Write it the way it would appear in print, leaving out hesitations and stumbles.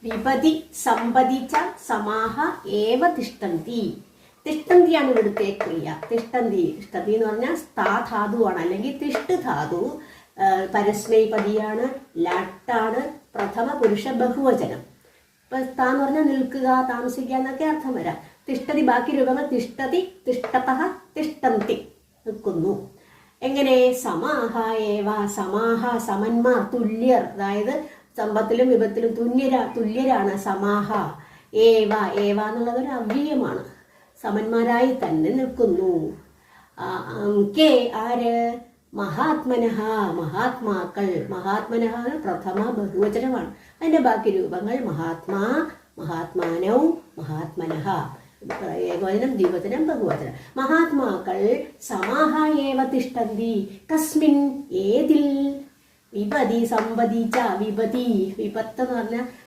വിപതി സമ്പതി ച സമാഹ ഏവ തിഷ്ടന്തി. തിഷ്ടന്തിയാണ് ഇവിടുത്തെ ക്രിയ. തിഷ്ടന്തി തിഷ്ടന്തി എന്ന് പറഞ്ഞാൽ സ്ഥാ ധാതുവാണ്, അല്ലെങ്കിൽ തിഷ്ട് ധാതു. പരസ്മൈപതിയാണ്, ലട്ടാണ്, പ്രഥമ പുരുഷ ബഹുവചനം. ഇപ്പൊ സ്ഥാ എന്ന് പറഞ്ഞാൽ നിൽക്കുക, താമസിക്കുക എന്നൊക്കെ അർത്ഥം വരാം. തിഷ്ടതി ബാക്കി രൂപങ്ങൾ തിഷ്ടതി, തിഷ്ടതഃ, തിഷ്ടന്തി നിൽക്കുന്നു. എങ്ങനെ? സമാഹ ഏവ. സമാഹ സമന്മാർ, തുല്യർ, അതായത് സമ്പത്തിലും വിപത്തിലും തുല്യരാണ്. സമാഹ ഏവ. ഏവ എന്നുള്ളത് ഒരു അവ്യയമാണ്. സമന്മാരായി തന്നെ നിൽക്കുന്നു. കെ ആര്? മഹാത്മനഃ, മഹാത്മാക്കൾ. മഹാത്മനഃ പ്രഥമ ബഹുവചനമാണ്. അതിന്റെ ബാക്കി രൂപങ്ങൾ മഹാത്മാ, മഹാത്മാനൗ, മഹാത്മനഃ. ഏകവചനം, ദ്വിവചനം, ബഹുവചനം. മഹാത്മാക്കൾ സമാഹ ഏവ തിഷ്ടന്തി. കസ്മിൻ? ഏതിൽ? വിപതി സമ്പതി ച. വിപതി, വിപത്ത് എന്ന് പറഞ്ഞാൽ